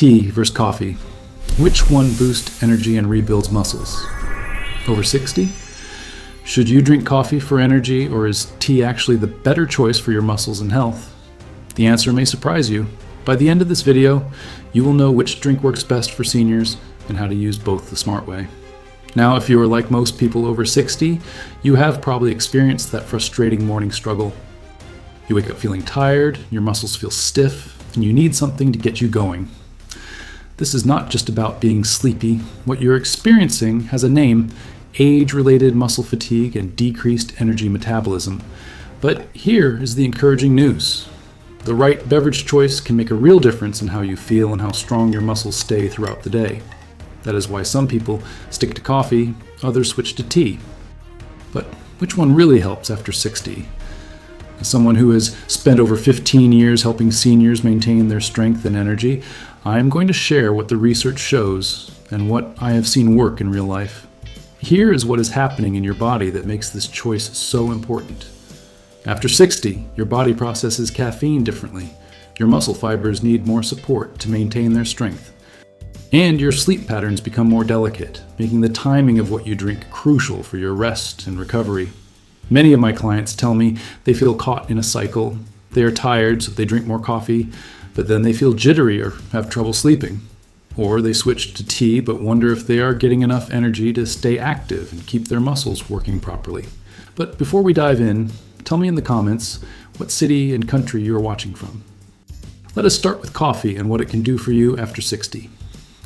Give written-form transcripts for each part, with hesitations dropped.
Tea versus coffee. Which one boosts energy and rebuilds muscles? Over 60? Should you drink coffee for energy, or is tea actually the better choice for your muscles and health? The answer may surprise you. By the end of this video, you will know which drink works best for seniors and how to use both the smart way. Now, if you are like most people over 60, you have probably experienced that frustrating morning struggle. You wake up feeling tired, your muscles feel stiff, and you need something to get you going. This is not just about being sleepy. What you're experiencing has a name: age-related muscle fatigue and decreased energy metabolism. But here is the encouraging news. The right beverage choice can make a real difference in how you feel and how strong your muscles stay throughout the day. That is why some people stick to coffee, others switch to tea. But which one really helps after 60? As someone who has spent over 15 years helping seniors maintain their strength and energy, I am going to share what the research shows and what I have seen work in real life. Here is what is happening in your body that makes this choice so important. After 60, your body processes caffeine differently. Your muscle fibers need more support to maintain their strength. And your sleep patterns become more delicate, making the timing of what you drink crucial for your rest and recovery. Many of my clients tell me they feel caught in a cycle. They are tired, so they drink more coffee, but then they feel jittery or have trouble sleeping. Or they switch to tea but wonder if they are getting enough energy to stay active and keep their muscles working properly. But before we dive in, tell me in the comments what city and country you are watching from. Let us start with coffee and what it can do for you after 60.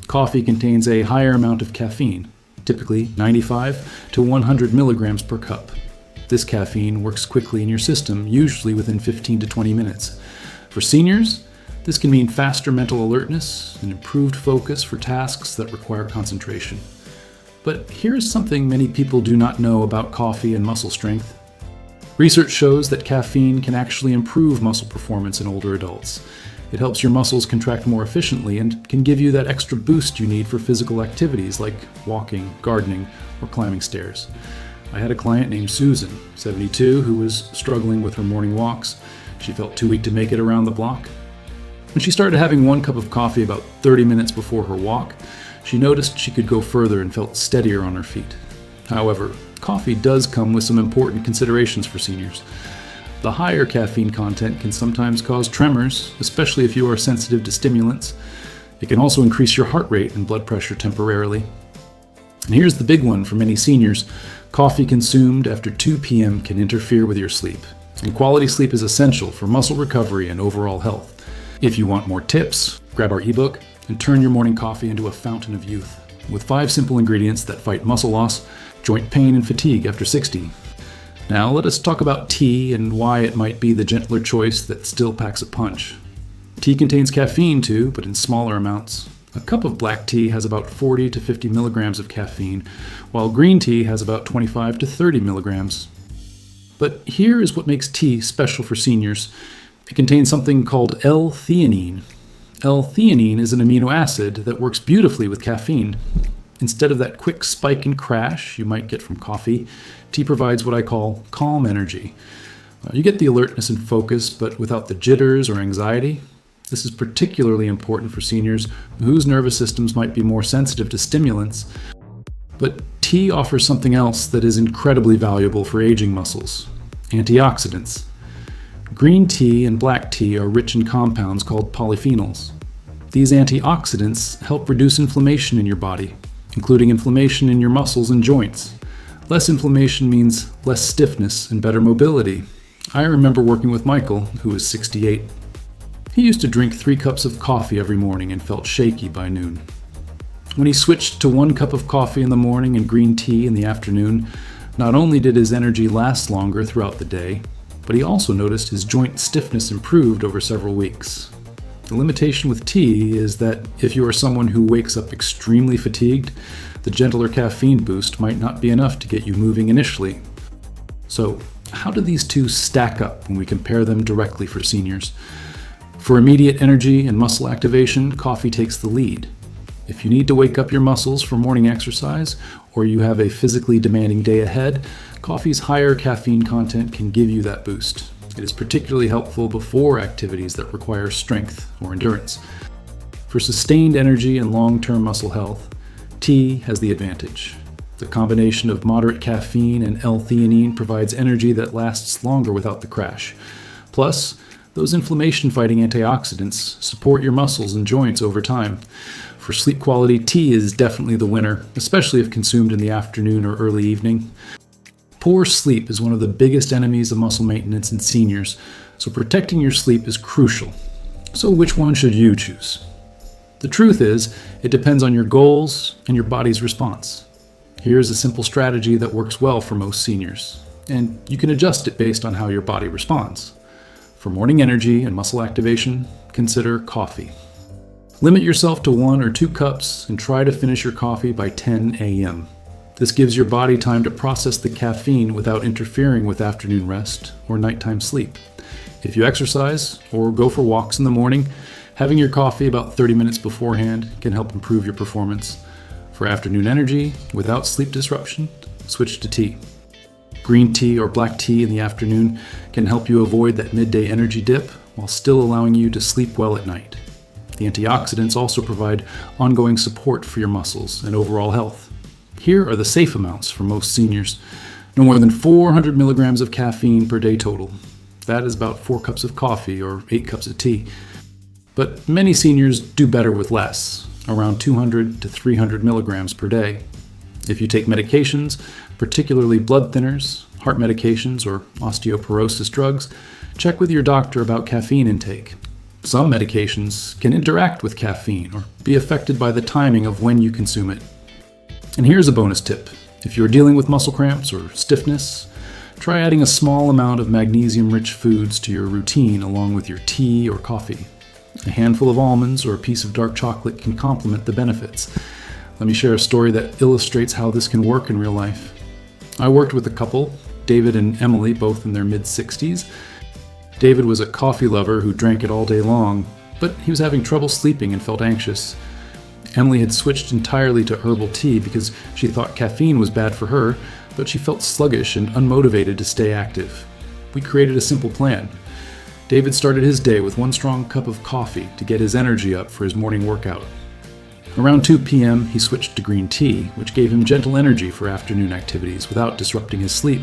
Coffee contains a higher amount of caffeine, typically 95 to 100 milligrams per cup. This caffeine works quickly in your system, usually within 15 to 20 minutes. For seniors, this can mean faster mental alertness and improved focus for tasks that require concentration. But here is something many people do not know about coffee and muscle strength. Research shows that caffeine can actually improve muscle performance in older adults. It helps your muscles contract more efficiently and can give you that extra boost you need for physical activities like walking, gardening, or climbing stairs. I had a client named Susan, 72, who was struggling with her morning walks. She felt too weak to make it around the block. When she started having 1 cup of coffee about 30 minutes before her walk, she noticed she could go further and felt steadier on her feet. However, coffee does come with some important considerations for seniors. The higher caffeine content can sometimes cause tremors, especially if you are sensitive to stimulants. It can also increase your heart rate and blood pressure temporarily. And here's the big one for many seniors. Coffee consumed after 2 p.m. can interfere with your sleep. And quality sleep is essential for muscle recovery and overall health. If you want more tips, grab our ebook and turn your morning coffee into a fountain of youth with 5 simple ingredients that fight muscle loss, joint pain, and fatigue after 60. Now let us talk about tea and why it might be the gentler choice that still packs a punch. Tea contains caffeine too, but in smaller amounts. A cup of black tea has about 40 to 50 milligrams of caffeine, while green tea has about 25 to 30 milligrams. But here is what makes tea special for seniors. It contains something called L-theanine. L-theanine is an amino acid that works beautifully with caffeine. Instead of that quick spike and crash you might get from coffee, tea provides what I call calm energy. You get the alertness and focus, but without the jitters or anxiety. This is particularly important for seniors whose nervous systems might be more sensitive to stimulants. But tea offers something else that is incredibly valuable for aging muscles: antioxidants. Green tea and black tea are rich in compounds called polyphenols. These antioxidants help reduce inflammation in your body, including inflammation in your muscles and joints. Less inflammation means less stiffness and better mobility. I remember working with Michael, who was 68. He used to drink 3 cups of coffee every morning and felt shaky by noon. When he switched to 1 cup of coffee in the morning and green tea in the afternoon, not only did his energy last longer throughout the day, but he also noticed his joint stiffness improved over several weeks. The limitation with tea is that if you are someone who wakes up extremely fatigued, the gentler caffeine boost might not be enough to get you moving initially. So, how do these two stack up when we compare them directly for seniors? For immediate energy and muscle activation, coffee takes the lead. If you need to wake up your muscles for morning exercise, or you have a physically demanding day ahead, coffee's higher caffeine content can give you that boost. It is particularly helpful before activities that require strength or endurance. For For sustained energy and long-term muscle health, tea has the advantage. The combination of moderate caffeine and L-theanine provides energy that lasts longer without the crash. Plus, those inflammation-fighting antioxidants support your muscles and joints over time. For sleep quality, tea is definitely the winner, especially if consumed in the afternoon or early evening. Poor sleep is one of the biggest enemies of muscle maintenance in seniors, so protecting your sleep is crucial. So which one should you choose? The truth is, it depends on your goals and your body's response. Here's a simple strategy that works well for most seniors, and you can adjust it based on how your body responds. For morning energy and muscle activation, consider coffee. Limit yourself to 1 or 2 cups and try to finish your coffee by 10 a.m. This gives your body time to process the caffeine without interfering with afternoon rest or nighttime sleep. If you exercise or go for walks in the morning, having your coffee about 30 minutes beforehand can help improve your performance. For afternoon energy, without sleep disruption, switch to tea. Green tea or black tea in the afternoon can help you avoid that midday energy dip while still allowing you to sleep well at night. The antioxidants also provide ongoing support for your muscles and overall health. Here are the safe amounts for most seniors. No more than 400 milligrams of caffeine per day total. That is about 4 cups of coffee or 8 cups of tea. But many seniors do better with less, around 200 to 300 milligrams per day. If you take medications, particularly blood thinners, heart medications, or osteoporosis drugs, check with your doctor about caffeine intake. Some medications can interact with caffeine or be affected by the timing of when you consume it. And here's a bonus tip. If you're dealing with muscle cramps or stiffness, try adding a small amount of magnesium-rich foods to your routine along with your tea or coffee. A handful of almonds or a piece of dark chocolate can complement the benefits. Let me share a story that illustrates how this can work in real life. I worked with a couple, David and Emily, both in their mid-60s. David was a coffee lover who drank it all day long, but he was having trouble sleeping and felt anxious. Emily had switched entirely to herbal tea because she thought caffeine was bad for her, but she felt sluggish and unmotivated to stay active. We created a simple plan. David started his day with 1 strong cup of coffee to get his energy up for his morning workout. Around 2 p.m., he switched to green tea, which gave him gentle energy for afternoon activities without disrupting his sleep.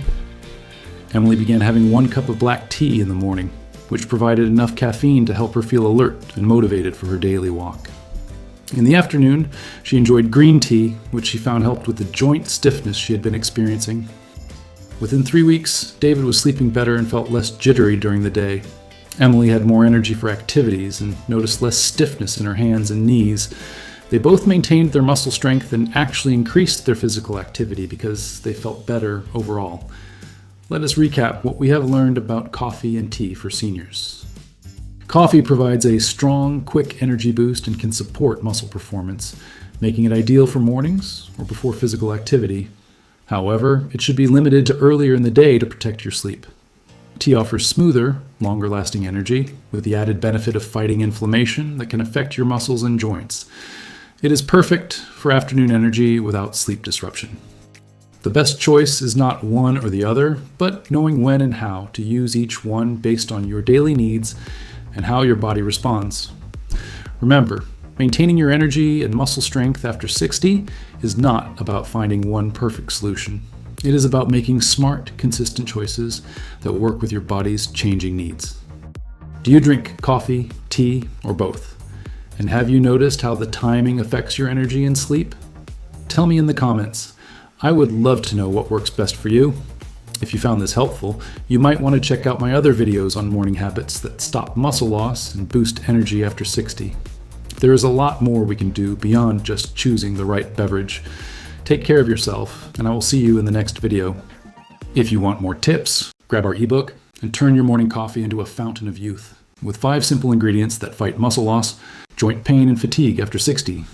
Emily began having 1 cup of black tea in the morning, which provided enough caffeine to help her feel alert and motivated for her daily walk. In the afternoon, she enjoyed green tea, which she found helped with the joint stiffness she had been experiencing. Within 3 weeks, David was sleeping better and felt less jittery during the day. Emily had more energy for activities and noticed less stiffness in her hands and knees. They both maintained their muscle strength and actually increased their physical activity because they felt better overall. Let us recap what we have learned about coffee and tea for seniors. Coffee provides a strong, quick energy boost and can support muscle performance, making it ideal for mornings or before physical activity. However, it should be limited to earlier in the day to protect your sleep. Tea offers smoother, longer-lasting energy, with the added benefit of fighting inflammation that can affect your muscles and joints. It is perfect for afternoon energy without sleep disruption. The best choice is not one or the other, but knowing when and how to use each one based on your daily needs and how your body responds. Remember, maintaining your energy and muscle strength after 60 is not about finding one perfect solution. It is about making smart, consistent choices that work with your body's changing needs. Do you drink coffee, tea, or both? And have you noticed how the timing affects your energy and sleep? Tell me in the comments. I would love to know what works best for you. If you found this helpful, you might want to check out my other videos on morning habits that stop muscle loss and boost energy after 60. There is a lot more we can do beyond just choosing the right beverage. Take care of yourself, and I will see you in the next video. If you want more tips, grab our ebook and turn your morning coffee into a fountain of youth with 5 simple ingredients that fight muscle loss, joint pain, and fatigue after 60.